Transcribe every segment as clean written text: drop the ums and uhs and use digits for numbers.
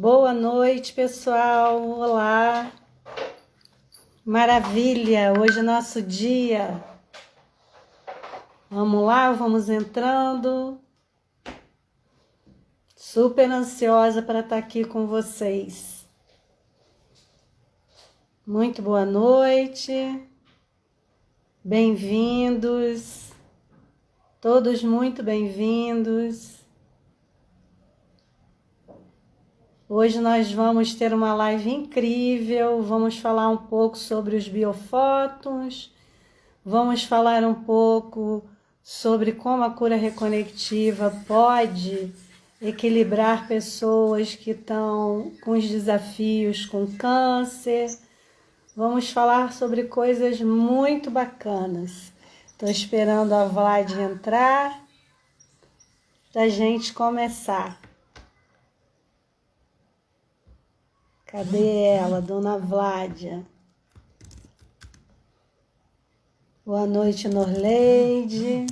Boa noite, pessoal. Olá. Maravilha. Hoje é nosso dia. Vamos lá, vamos entrando. Super ansiosa para estar aqui com vocês. Muito boa noite. Bem-vindos. Todos muito bem-vindos. Hoje nós vamos ter uma live incrível, vamos falar um pouco sobre os biofótons, vamos falar um pouco sobre como a cura reconectiva pode equilibrar pessoas que estão com os desafios com câncer. Vamos falar sobre coisas muito bacanas. Estou esperando a Vlad entrar para a gente começar. Cadê ela, dona Vládia? Boa noite, Norleide.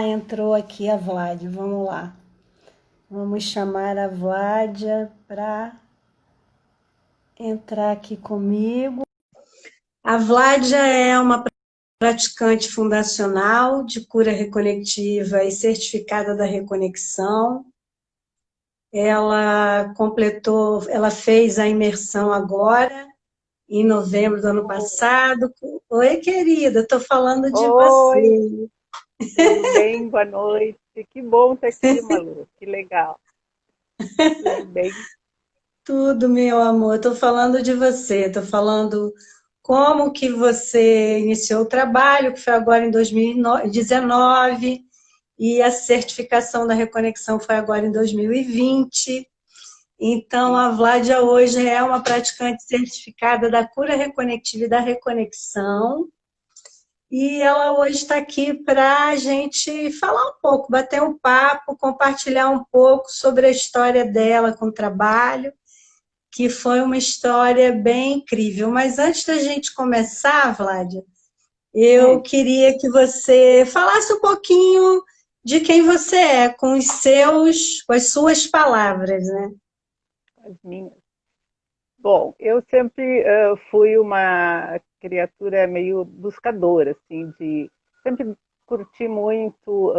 Entrou aqui a Vládia. Vamos lá. Vamos chamar a Vládia para entrar aqui comigo. A Vládia é uma praticante fundacional de cura reconectiva e certificada da reconexão. Ela fez a imersão agora, em novembro do ano passado. Oi, querida, estou falando de Oi, você. tudo bem? Boa noite. Que bom estar aqui, Malu. Que legal. Tudo bem? Tudo, meu amor. Estou falando de você. Estou falando como que você iniciou o trabalho, que foi agora em 2019, e a certificação da reconexão foi agora em 2020. Então, Sim. a Vládia hoje é uma praticante certificada da cura reconectiva e da reconexão. E ela hoje está aqui para a gente falar um pouco, bater um papo, compartilhar um pouco sobre a história dela com o trabalho, que foi uma história bem incrível. Mas antes da gente começar, Vládia, eu Hum, queria que você falasse um pouquinho de quem você é, com as suas palavras, né? as minhas. Bom, eu sempre fui uma criatura meio buscadora, assim, sempre curti muito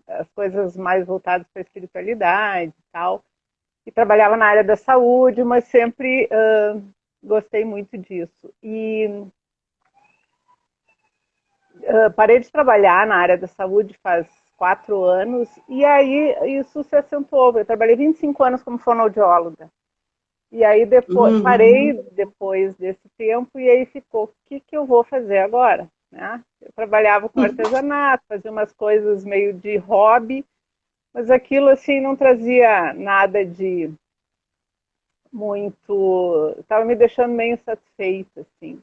as coisas mais voltadas para a espiritualidade e tal. E trabalhava na área da saúde, mas sempre gostei muito disso. E parei de trabalhar na área da saúde faz 4 anos e aí isso se acentuou. Eu trabalhei 25 anos como fonoaudióloga. E aí depois parei Uhum. depois desse tempo e aí ficou, o que eu vou fazer agora? Né? Eu trabalhava com artesanato, fazia umas coisas meio de hobby, mas aquilo assim não trazia nada de muito, estava me deixando meio insatisfeita assim,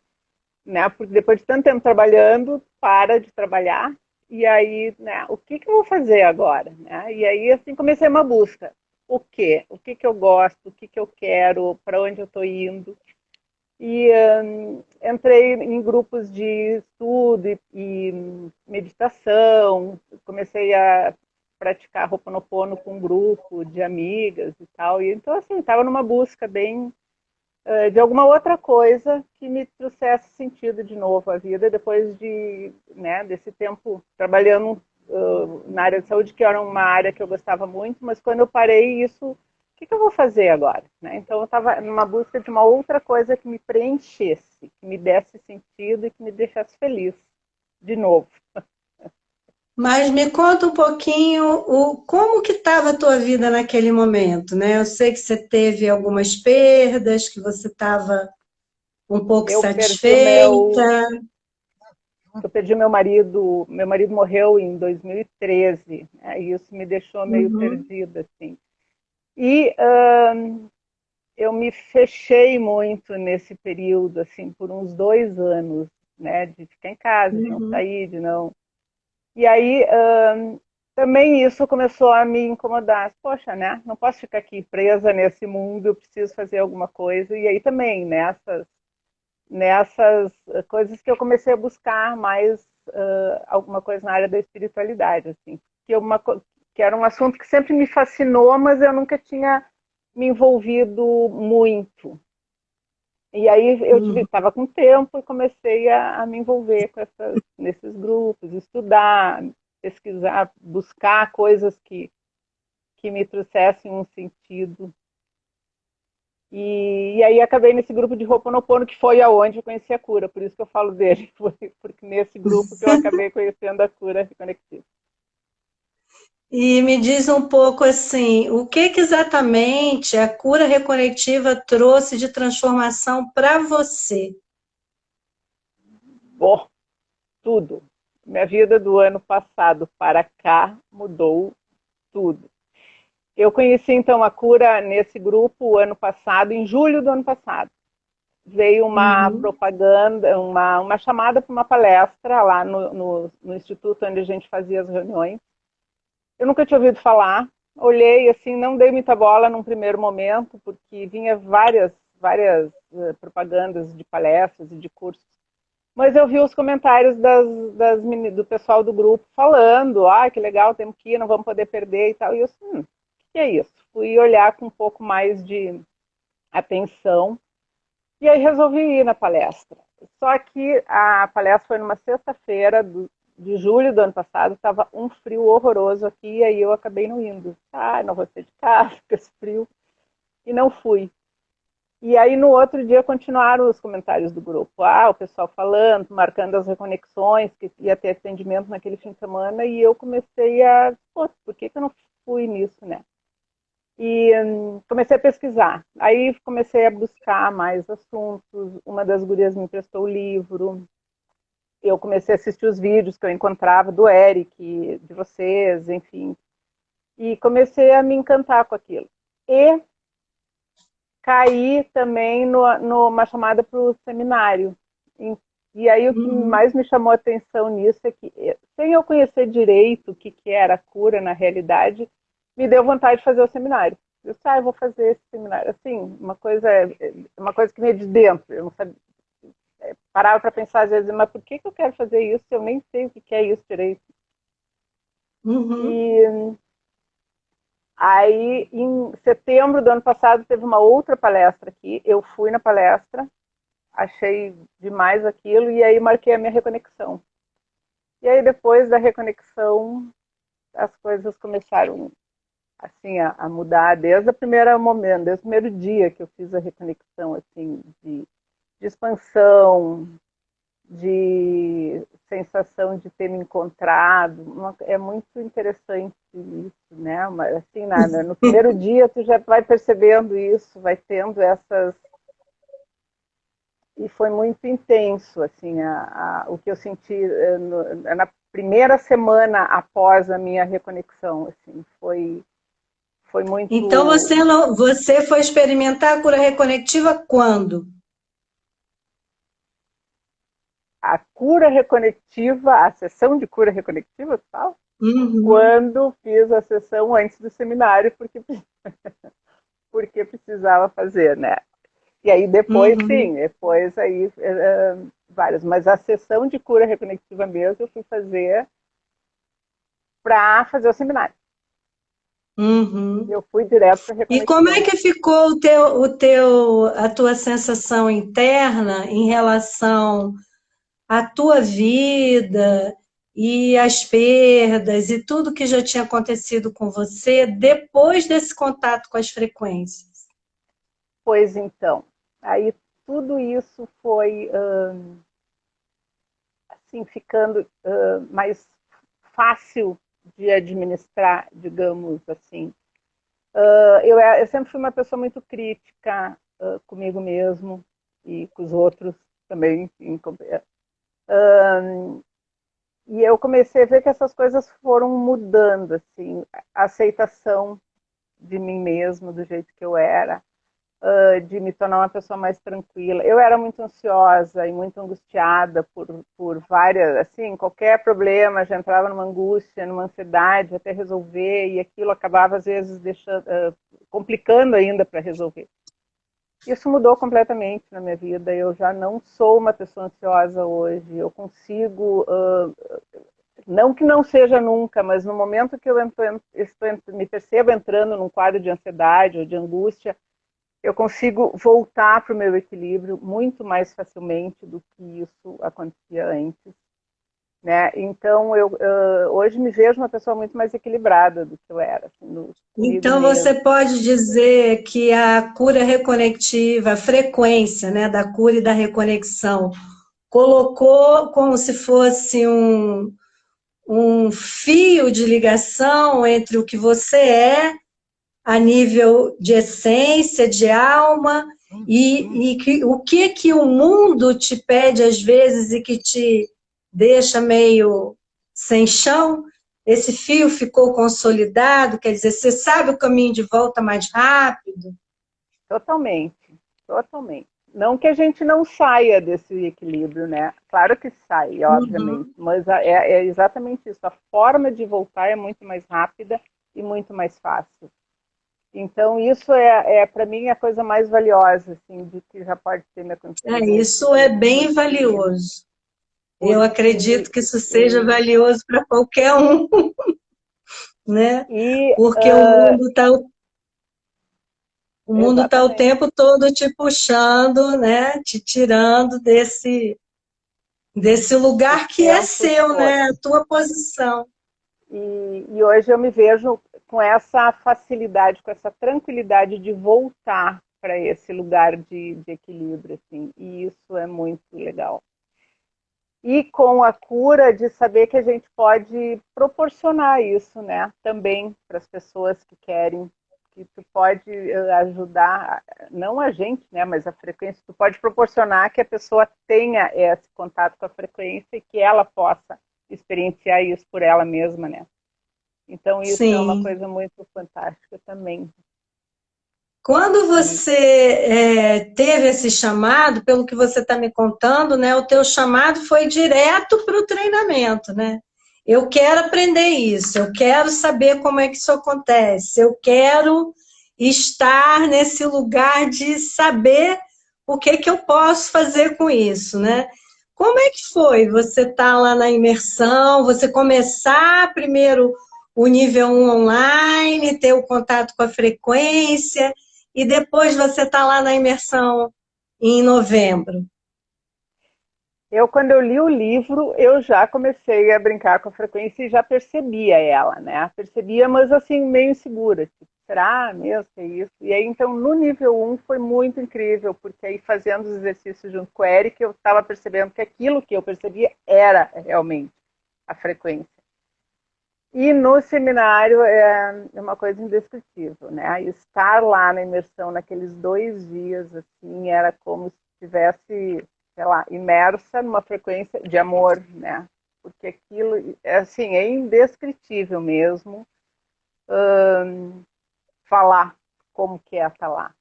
né? Porque depois de tanto tempo trabalhando, para de trabalhar e aí, né? O que eu vou fazer agora, né? E aí assim comecei uma busca. O quê? O que eu gosto? O que eu quero? Para onde eu estou indo? E entrei em grupos de estudo e meditação. Comecei a praticar Ho'oponopono com um grupo de amigas e tal. E então assim estava numa busca bem de alguma outra coisa que me trouxesse sentido de novo à vida depois de, né, desse tempo trabalhando na área de saúde, que era uma área que eu gostava muito, mas quando eu parei isso, o que eu vou fazer agora? Né? Então eu estava numa busca de uma outra coisa que me preenchesse, que me desse sentido e que me deixasse feliz de novo. Mas me conta um pouquinho como que estava a tua vida naquele momento, né? Eu sei que você teve algumas perdas, que você estava um pouco Eu perdi o meu satisfeita. eu perdi meu marido morreu em 2013, né? E isso me deixou meio Uhum, perdida assim. E eu me fechei muito nesse período, assim, por uns 2 anos, né, de ficar em casa, de não uhum. sair, de não. E aí também isso começou a me incomodar. Poxa, né? Não posso ficar aqui presa nesse mundo, eu preciso fazer alguma coisa. E aí também nessas coisas que eu comecei a buscar mais alguma coisa na área da espiritualidade, assim, que que era um assunto que sempre me fascinou, mas eu nunca tinha me envolvido muito. E aí eu estava com tempo e comecei a me envolver com nesses grupos, estudar, pesquisar, buscar coisas que me trouxessem um sentido. E aí acabei nesse grupo de Ho'oponopono, que foi aonde eu conheci a cura, por isso que eu falo dele, porque nesse grupo que eu acabei conhecendo a cura reconectiva. E me diz um pouco assim, o que exatamente a cura reconectiva trouxe de transformação para você? Bom, tudo. Minha vida do ano passado para cá mudou tudo. Eu conheci então a cura nesse grupo o ano passado, em julho do ano passado. Veio uma propaganda, uma chamada para uma palestra lá no instituto onde a gente fazia as reuniões. Eu nunca tinha ouvido falar, olhei assim, não dei muita bola num primeiro momento, porque vinha várias propagandas de palestras e de cursos. Mas eu vi os comentários do pessoal do grupo falando, que legal, temos que ir, não vamos poder perder e tal. E eu assim, o que é isso? Fui olhar com um pouco mais de atenção e aí resolvi ir na palestra. Só que a palestra foi numa sexta-feira de julho do ano passado, estava um frio horroroso aqui, e aí eu acabei não indo. Não vou ser de casa com esse frio. E não fui. E aí no outro dia continuaram os comentários do grupo. O pessoal falando, marcando as reconexões, que ia ter atendimento naquele fim de semana, e eu comecei por que eu não fui nisso, né? E comecei a pesquisar. Aí comecei a buscar mais assuntos. Uma das gurias me emprestou o livro. Eu comecei a assistir os vídeos que eu encontrava do Eric, de vocês, enfim. E comecei a me encantar com aquilo. E caí também numa chamada para o seminário. E aí o que mais me chamou a atenção nisso é que, sem eu conhecer direito o que era a cura na realidade, me deu vontade de fazer o seminário. Eu disse, eu vou fazer esse seminário. Assim, uma coisa que veio de dentro. Eu não sabia, parava para pensar às vezes, mas por que eu quero fazer isso? Eu nem sei o que é isso direito. E aí, em setembro do ano passado, teve uma outra palestra aqui. Eu fui na palestra, achei demais aquilo, e aí marquei a minha reconexão. E aí, depois da reconexão, as coisas começaram assim a mudar desde o primeiro momento, desde o primeiro dia que eu fiz a reconexão, assim, de expansão, de sensação de ter me encontrado. É muito interessante isso, né? Mas, assim, no primeiro dia tu já vai percebendo isso, vai tendo essas... E foi muito intenso, assim, o que eu senti na primeira semana após a minha reconexão, assim, foi muito... Então você foi experimentar a cura reconectiva quando? A cura reconectiva, a sessão de cura reconectiva, tal, quando fiz a sessão antes do seminário, porque precisava fazer, né? E aí depois, sim, depois aí várias. Mas a sessão de cura reconectiva mesmo eu fui fazer para fazer o seminário. Eu fui direto para a reconexão. E como é que ficou a tua sensação interna em relação à tua vida e as perdas e tudo que já tinha acontecido com você depois desse contato com as frequências? Pois então, aí tudo isso foi assim, ficando mais fácil de administrar, digamos assim. Eu sempre fui uma pessoa muito crítica comigo mesmo e com os outros também. E eu comecei a ver que essas coisas foram mudando, assim, a aceitação de mim mesmo, do jeito que eu era, de me tornar uma pessoa mais tranquila. Eu era muito ansiosa e muito angustiada por várias, assim, qualquer problema, já entrava numa angústia, numa ansiedade até resolver, e aquilo acabava, às vezes, complicando ainda para resolver. Isso mudou completamente na minha vida. Eu já não sou uma pessoa ansiosa hoje. Eu consigo Não que não seja nunca, mas no momento que eu me percebo entrando num quadro de ansiedade ou de angústia, eu consigo voltar para o meu equilíbrio muito mais facilmente do que isso acontecia antes. Né? Então, eu hoje me vejo uma pessoa muito mais equilibrada do que eu era, assim, comigo Então, mesma. você pode dizer que a cura reconectiva, a frequência, né, da cura e da reconexão, colocou como se fosse um fio de ligação entre o que você é, a nível de essência, de alma, o que o mundo te pede às vezes e que te deixa meio sem chão. Esse fio ficou consolidado, quer dizer, você sabe o caminho de volta mais rápido? Totalmente, totalmente. Não que a gente não saia desse equilíbrio, né? Claro que sai, obviamente, Uhum. mas é exatamente isso. A forma de voltar é muito mais rápida e muito mais fácil. Então, isso para mim, a coisa mais valiosa, assim, de que já pode ter me acontecido Isso é bem nesse período. valioso. Eu acredito Porque, que isso seja valioso para qualquer um, né? e, Porque o mundo tá o exatamente, tempo todo te puxando, né? Te tirando desse o lugar que é tempo seu, todo. né? A tua posição. E hoje eu me vejo com essa facilidade, com essa tranquilidade de voltar para esse lugar de equilíbrio, assim, e isso é muito legal. E com a cura de saber que a gente pode proporcionar isso, né, também para as pessoas que querem, que tu pode ajudar, não a gente, né, mas a frequência, tu pode proporcionar que a pessoa tenha esse contato com a frequência e que ela possa experienciar isso por ela mesma, né. Então, isso é uma Sim. coisa muito fantástica também. Quando E, você teve esse chamado, pelo que você está me contando, né? O teu chamado foi direto para o treinamento, né? Eu quero aprender isso, eu quero saber como é que isso acontece, eu quero estar nesse lugar de saber o que que eu posso fazer com isso, né? Como é que foi você estar lá na imersão, você começar primeiro o nível 1 online, ter o contato com a frequência, e depois você está lá na imersão em novembro? quando eu li o livro, eu já comecei a brincar com a frequência e já percebia ela, né? Percebia, mas assim, meio insegura. Tipo, será mesmo que é isso? E aí, então, no nível 1 foi muito incrível, porque aí fazendo os exercícios junto com o Eric, eu estava percebendo que aquilo que eu percebia era realmente a frequência. E no seminário é uma coisa indescritível, né? Estar lá na imersão naqueles 2 dias, assim, era como se estivesse, sei lá, imersa numa frequência de amor, né? Porque aquilo, assim, é indescritível mesmo falar como que é estar lá.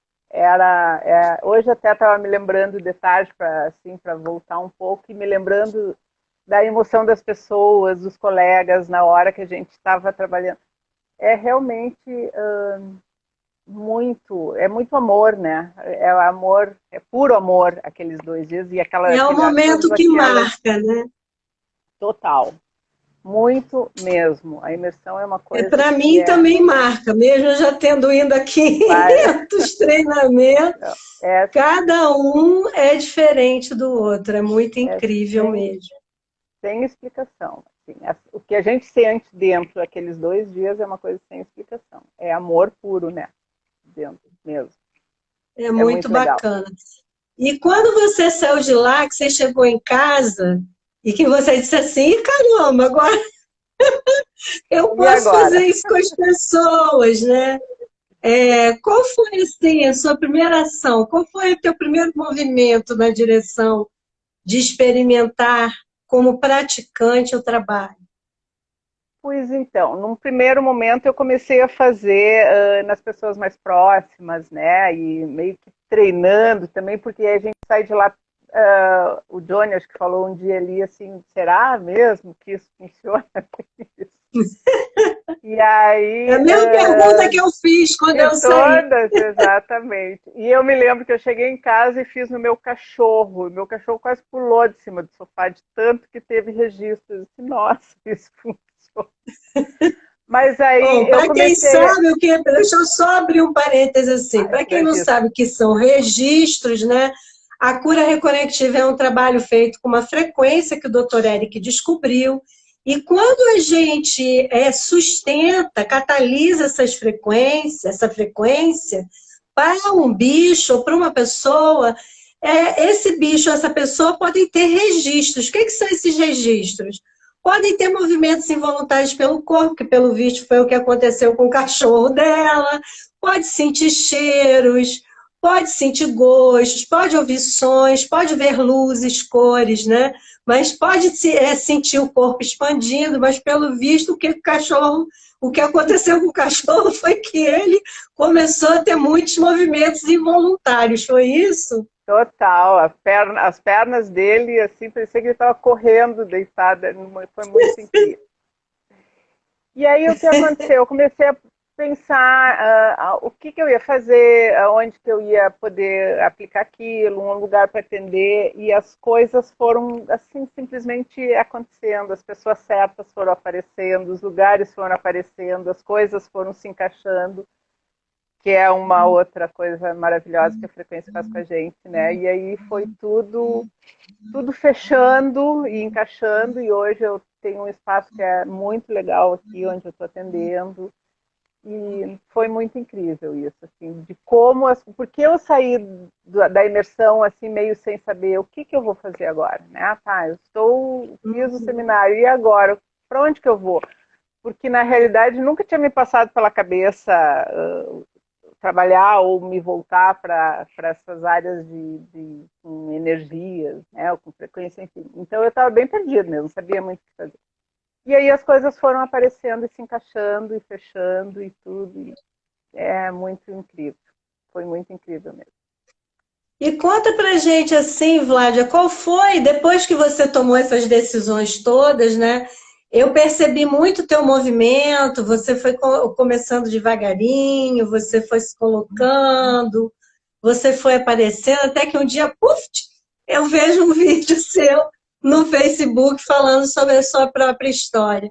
Hoje até estava me lembrando de tarde para assim, para voltar um pouco e me lembrando da emoção das pessoas, dos colegas na hora que a gente estava trabalhando. É realmente muito amor, né? É amor, é puro amor aqueles 2 dias e É o todas momento que aquelas marca, né? total, muito mesmo. A imersão é uma coisa Para que mim também marca, mesmo eu já tendo ido a vai, 500 treinamentos, é, cada um é diferente do outro, é muito é incrível sem, mesmo. sem explicação. Assim, o que a gente sente dentro daqueles 2 dias é uma coisa sem explicação. É amor puro, né? Dentro mesmo. É É muito muito legal. bacana. E quando você saiu de lá, que você chegou em casa e que você disse assim, caramba, agora eu E posso agora? fazer isso com as pessoas, né? Qual foi assim, a sua primeira ação? Qual foi o teu primeiro movimento na direção de experimentar como praticante o trabalho? Pois então, num primeiro momento eu comecei a fazer nas pessoas mais próximas, né? E meio que treinando também, porque a gente sai de lá o Johnny, acho que falou um dia ali assim, será mesmo que isso funciona? E É aí, a mesma pergunta que eu fiz quando de eu saí. todas, exatamente. E eu me lembro que eu cheguei em casa e fiz no meu cachorro. Meu cachorro quase pulou de cima do sofá, de tanto que teve registro. Eu disse, nossa, isso funciona. Mas aí Bom, eu para quem comecei. sabe o que, deixa eu só abrir um parêntese assim, Ai, para quem não registro. sabe o que são registros, né? A cura reconectiva é um trabalho feito com uma frequência que o Dr. Eric descobriu, e quando a gente sustenta, catalisa essa frequência, para um bicho ou para uma pessoa, esse bicho, essa pessoa podem ter registros. O que são esses registros? Podem ter movimentos involuntários pelo corpo, que pelo visto foi o que aconteceu com o cachorro dela, pode sentir cheiros, pode sentir gostos, pode ouvir sons, pode ver luzes, cores, né? Mas pode sentir o corpo expandindo, mas pelo visto o que aconteceu com o cachorro foi que ele começou a ter muitos movimentos involuntários, foi isso? Total, as pernas dele, assim, parecia que ele estava correndo deitada, foi muito incrível. E aí o que aconteceu? Eu comecei a pensar o que eu ia fazer, onde que eu ia poder aplicar aquilo, um lugar para atender, e as coisas foram assim simplesmente acontecendo, as pessoas certas foram aparecendo, os lugares foram aparecendo, as coisas foram se encaixando, que é uma outra coisa maravilhosa que a frequência faz com a gente, né? E aí foi tudo fechando e encaixando, e hoje eu tenho um espaço que é muito legal aqui, onde eu estou atendendo, e foi muito incrível isso, assim, de como, porque eu saí da imersão, assim, meio sem saber o que eu vou fazer agora, né? Ah, tá, fiz o seminário, e agora? Para onde que eu vou? Porque, na realidade, nunca tinha me passado pela cabeça trabalhar ou me voltar para essas áreas com energias, né, ou com frequência, enfim. Então eu estava bem perdida mesmo, não sabia muito o que fazer. E aí as coisas foram aparecendo e se encaixando e fechando e tudo. E é muito incrível. Foi muito incrível mesmo. E conta pra gente assim, Vládia, qual foi, depois que você tomou essas decisões todas, né? Eu percebi muito teu movimento, você foi começando devagarinho, você foi se colocando, você foi aparecendo, até que um dia, puf, eu vejo um vídeo seu no Facebook falando sobre a sua própria história.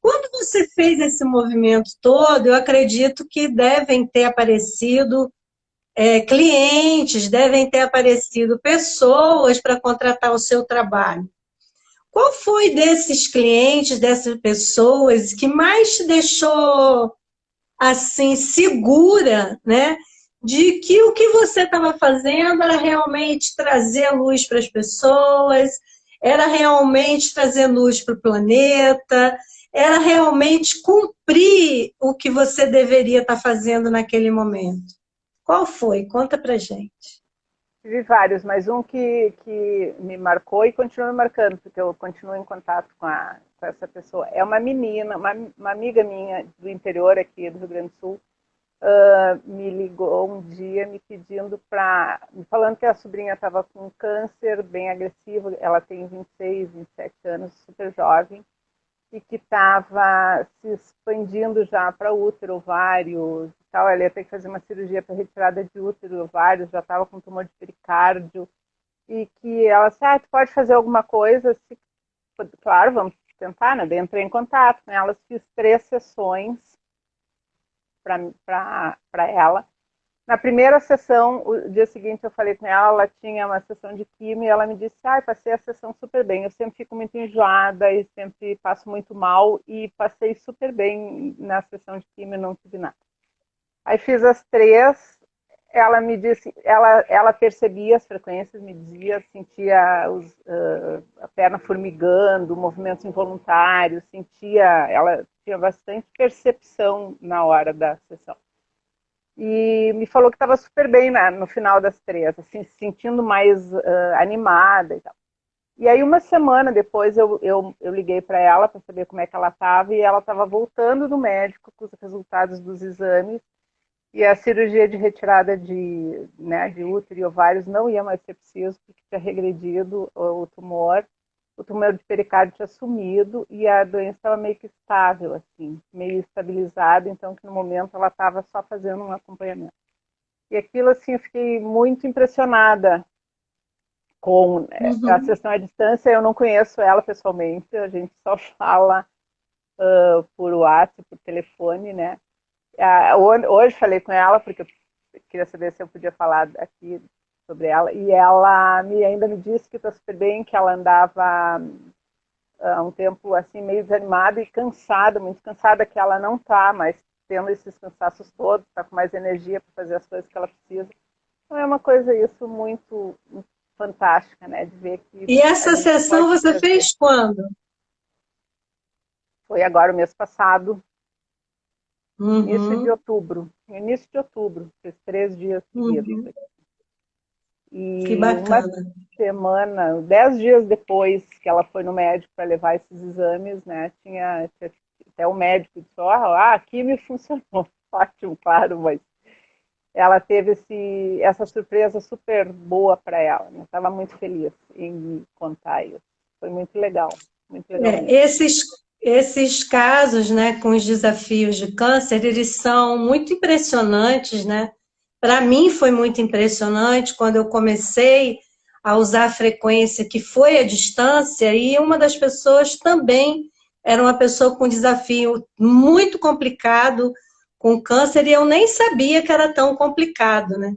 Quando você fez esse movimento todo, eu acredito que devem ter aparecido clientes, devem ter aparecido pessoas para contratar o seu trabalho. Qual foi desses clientes, dessas pessoas, que mais te deixou assim segura, né, de que o que você estava fazendo era realmente trazer luz para as pessoas, era realmente trazer luz para o planeta, era realmente cumprir o que você deveria estar fazendo naquele momento? Qual foi? Conta pra gente. Tive vários, mas um que me marcou e continua me marcando, porque eu continuo em contato com essa pessoa. É uma menina, uma amiga minha do interior aqui do Rio Grande do Sul, me ligou um dia me pedindo me falando que a sobrinha estava com câncer bem agressivo, ela tem 26, 27 anos, super jovem, e que estava se expandindo já para útero, ovário e tal. Ela ia ter que fazer uma cirurgia para retirada de útero e ovário, já estava com tumor de pericárdio, e que ela disse, tu pode fazer alguma coisa? Claro, vamos tentar, né? Daí entrei em contato com elas, fiz 3 sessões para ela. Na primeira sessão, o dia seguinte eu falei com ela tinha uma sessão de quimio e ela me disse, passei a sessão super bem, eu sempre fico muito enjoada e sempre passo muito mal, e passei super bem na sessão de quimio, não tive nada. Aí fiz as 3, ela me disse, ela percebia as frequências, me dizia, sentia a perna formigando, movimentos involuntários, ela tinha bastante percepção na hora da sessão. E me falou que estava super bem no final das 3, assim, se sentindo mais animada e tal. E aí, uma semana depois, eu liguei para ela para saber como é que ela estava, e ela estava voltando do médico com os resultados dos exames, E a cirurgia de retirada de, né, de útero e ovários não ia mais ser preciso, porque tinha regredido o tumor de pericárdio tinha sumido e a doença estava meio que estável, assim, meio estabilizada, então que no momento ela estava só fazendo um acompanhamento. E aquilo, assim, eu fiquei muito impressionada com a sessão à distância. Eu não conheço ela pessoalmente, a gente só fala por WhatsApp, por telefone, né? Hoje falei com ela, porque eu queria saber se eu podia falar aqui sobre ela, e ela ainda me disse que está super bem, que ela andava há um tempo assim meio desanimada e cansada, muito cansada, que ela não está mais tendo esses cansaços todos, está com mais energia para fazer as coisas que ela precisa. Então é uma coisa isso muito fantástica, né, de ver que... E essa sessão você fez quando? Foi agora o mês passado, início de outubro, fez 3 dias seguidos. E que bacana. uma semana, 10 dias depois que ela foi no médico para levar esses exames, né, tinha até o médico disse, aqui me funcionou, ótimo, claro, mas ela teve essa surpresa super boa para ela, né? Estava muito feliz em me contar isso, foi muito legal, muito legal. Esses casos, né, com os desafios de câncer, eles são muito impressionantes, né? Para mim foi muito impressionante quando eu comecei a usar a frequência que foi a distância, e uma das pessoas também era uma pessoa com um desafio muito complicado, com câncer, e eu nem sabia que era tão complicado, né?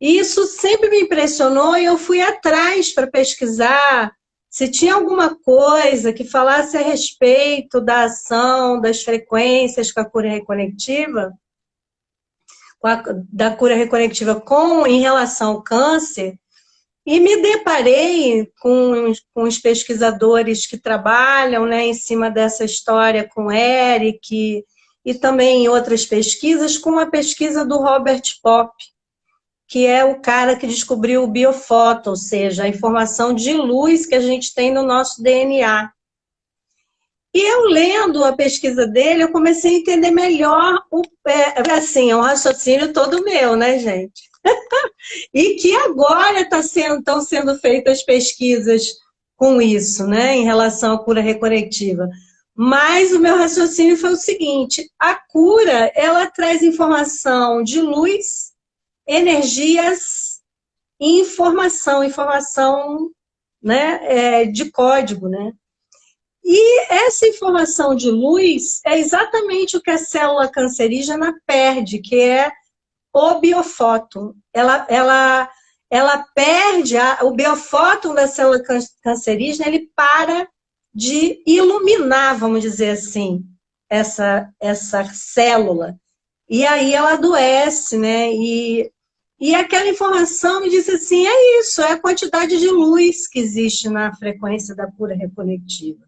E isso sempre me impressionou e eu fui atrás para pesquisar se tinha alguma coisa que falasse a respeito da ação, das frequências com a cura reconectiva, da cura reconectiva em relação ao câncer, e me deparei com os pesquisadores que trabalham, né, em cima dessa história, com Eric, e também em outras pesquisas, com uma pesquisa do Robert Popp, que é o cara que descobriu o biofoto, ou seja, a informação de luz que a gente tem no nosso DNA. E eu lendo a pesquisa dele, eu comecei a entender melhor, assim, é um raciocínio todo meu, né, gente? E que agora estão sendo feitas pesquisas com isso, né, em relação à cura reconectiva. Mas o meu raciocínio foi o seguinte, a cura, ela traz informação de luz, energias e informação, né, de código, né? E essa informação de luz é exatamente o que a célula cancerígena perde, que é o biofóton. Ela perde, o biofóton da célula cancerígena, ele para de iluminar, vamos dizer assim, essa célula. E aí ela adoece, né? E aquela informação me disse assim, é isso, é a quantidade de luz que existe na frequência da cura reconectiva,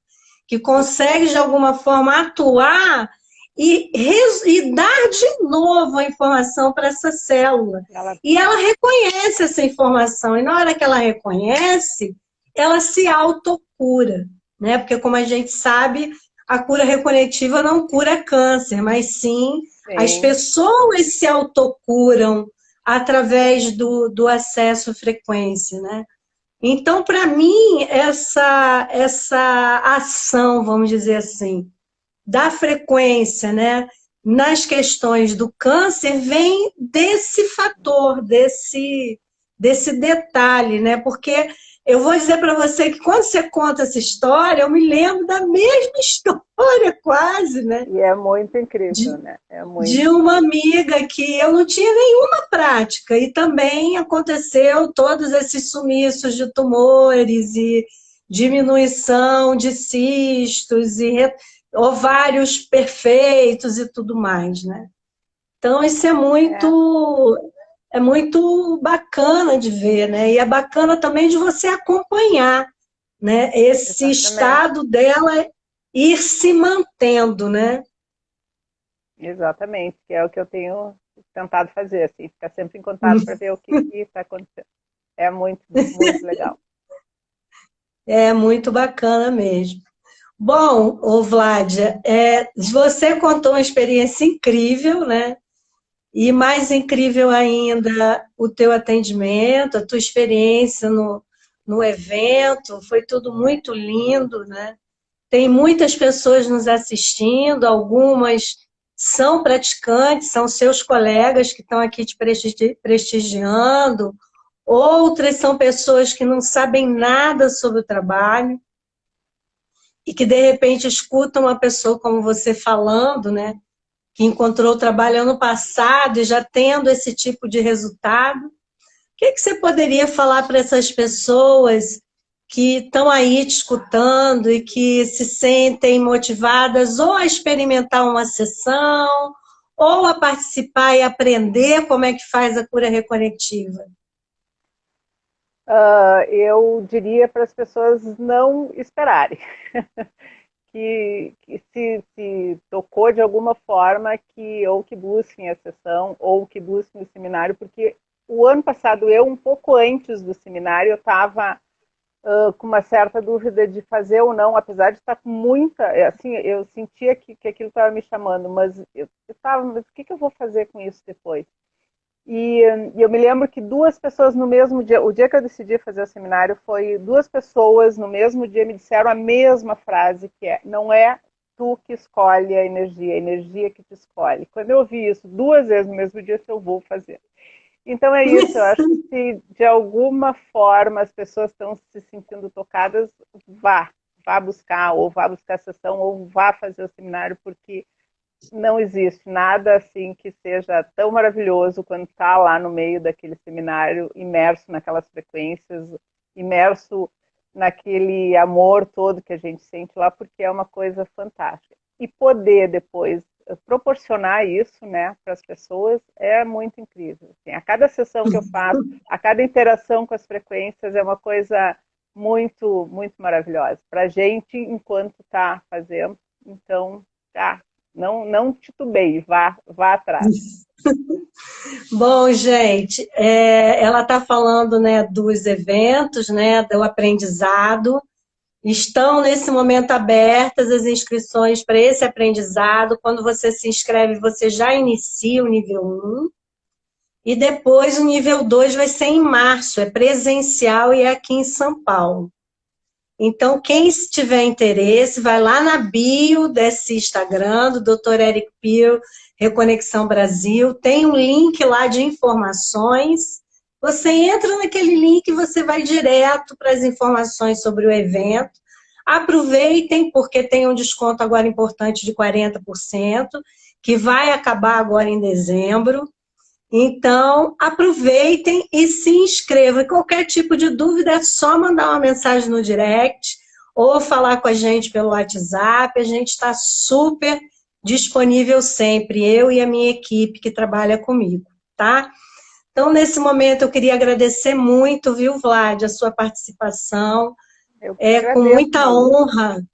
que consegue, de alguma forma, atuar e dar de novo a informação para essa célula. E ela reconhece essa informação, e na hora que ela reconhece, ela se autocura, né? Porque, como a gente sabe, a cura reconectiva não cura câncer, mas sim as pessoas se autocuram através do acesso à frequência, né? Então, para mim, essa ação, vamos dizer assim, da frequência, né, nas questões do câncer, vem desse fator, desse detalhe, né? Porque eu vou dizer para você que quando você conta essa história, eu me lembro da mesma história, quase, né? E é muito incrível, né? De uma amiga que eu não tinha nenhuma prática, e também aconteceu todos esses sumiços de tumores e diminuição de cistos e ovários perfeitos e tudo mais, né? Então, isso é muito bacana de ver, né? E é bacana também de você acompanhar, né? Esse estado dela ir se mantendo, né? Exatamente, que é o que eu tenho tentado fazer, assim, ficar sempre em contato para ver o que está acontecendo. É muito, muito legal. É muito bacana mesmo. Bom, ô Vládia, você contou uma experiência incrível, né? E mais incrível ainda, o teu atendimento, a tua experiência no evento, foi tudo muito lindo, né? Tem muitas pessoas nos assistindo, algumas são praticantes, são seus colegas que estão aqui te prestigiando, outras são pessoas que não sabem nada sobre o trabalho e que, de repente, escutam uma pessoa como você falando, né? Que encontrou o trabalho ano passado e já tendo esse tipo de resultado. O que você poderia falar para essas pessoas que estão aí te escutando e que se sentem motivadas ou a experimentar uma sessão, ou a participar e aprender como é que faz a cura reconectiva? Eu diria para as pessoas não esperarem. que se tocou de alguma forma, ou que busquem a sessão, ou que busquem o seminário, porque o ano passado, um pouco antes do seminário, eu estava com uma certa dúvida de fazer ou não, apesar de estar com muita, assim, eu sentia que aquilo estava me chamando, mas eu estava, mas o que eu vou fazer com isso depois? E eu me lembro que duas pessoas no mesmo dia, o dia que eu decidi fazer o seminário, foi duas pessoas no mesmo dia me disseram a mesma frase, que não é tu que escolhe a energia que te escolhe. Quando eu ouvi isso duas vezes no mesmo dia, eu vou fazer. Então é isso, eu acho que se de alguma forma as pessoas estão se sentindo tocadas, vá buscar, ou vá buscar a sessão, ou vá fazer o seminário, porque não existe nada assim que seja tão maravilhoso quando está lá no meio daquele seminário, imerso naquelas frequências, imerso naquele amor todo que a gente sente lá, porque é uma coisa fantástica. E poder depois proporcionar isso, né, para as pessoas é muito incrível. Assim, a cada sessão que eu faço, a cada interação com as frequências é uma coisa muito, muito maravilhosa para a gente enquanto está fazendo. Então, não titubeie, vá atrás. Bom, gente, ela está falando, né, dos eventos, né, do aprendizado. Estão, nesse momento, abertas as inscrições para esse aprendizado. Quando você se inscreve, você já inicia o nível 1. E depois o nível 2 vai ser em março, é presencial e é aqui em São Paulo. Então, quem tiver interesse, vai lá na bio desse Instagram, do Dr. Eric Pio, Reconexão Brasil, tem um link lá de informações. Você entra naquele link e você vai direto para as informações sobre o evento. Aproveitem, porque tem um desconto agora importante de 40%, que vai acabar agora em dezembro. Então, aproveitem e se inscrevam. E qualquer tipo de dúvida é só mandar uma mensagem no direct ou falar com a gente pelo WhatsApp. A gente está super disponível sempre, eu e a minha equipe que trabalha comigo, tá? Então, nesse momento, eu queria agradecer muito, viu, Vlad, a sua participação. É com muita honra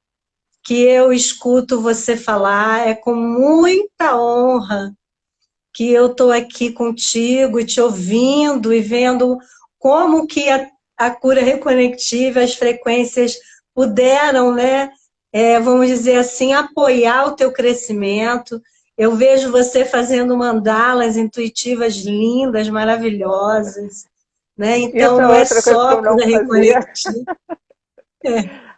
que eu escuto você falar, é com muita honra que eu estou aqui contigo e te ouvindo e vendo como que a cura reconectiva, as frequências puderam, né, vamos dizer assim, apoiar o teu crescimento. Eu vejo você fazendo mandalas intuitivas lindas, maravilhosas, né? Então, não é só cura reconectiva.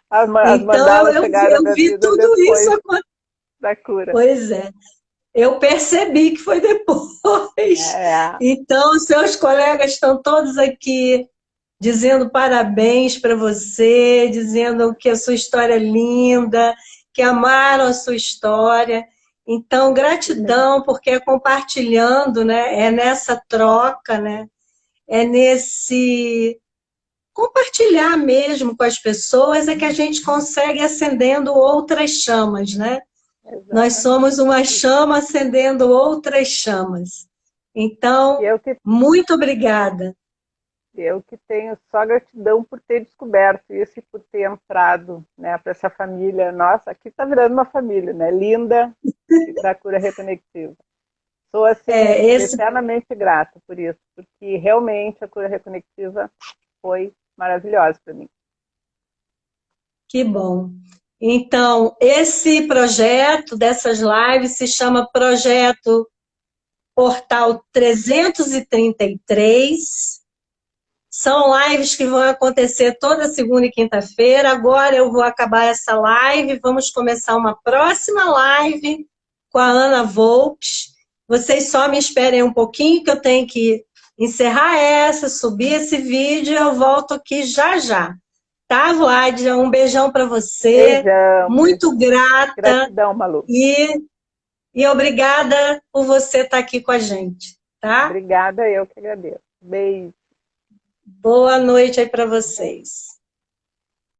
As então, mandalas chegaram eu vi tudo isso da cura. Pois é. Eu percebi que foi depois. Então, seus colegas estão todos aqui dizendo parabéns para você, dizendo que a sua história é linda, que amaram a sua história. Então, gratidão, porque é compartilhando, né? É nessa troca, né? É nesse compartilhar mesmo com as pessoas é que a gente consegue acendendo outras chamas, né? Exatamente. Nós somos uma chama acendendo outras chamas. Então, muito obrigada. Eu que tenho só gratidão por ter descoberto isso e por ter entrado, né, para essa família. Nossa, aqui está virando uma família, né? Linda, da cura reconectiva. Sou assim, eternamente grata por isso, porque realmente a cura reconectiva foi maravilhosa para mim. Que bom. Então, esse projeto dessas lives se chama Projeto portal 333. São lives que vão acontecer toda segunda e quinta-feira. Agora eu vou acabar essa live, vamos começar uma próxima live com a Ana Volpes. Vocês só me esperem um pouquinho que eu tenho que encerrar essa, subir esse vídeo e eu volto aqui já já. Tá, Vládia? Um beijão para você. Beijão. Muito grata. Gratidão, Malu. E obrigada por você estar aqui com a gente, tá? Obrigada, eu que agradeço. Beijo. Boa noite aí para vocês.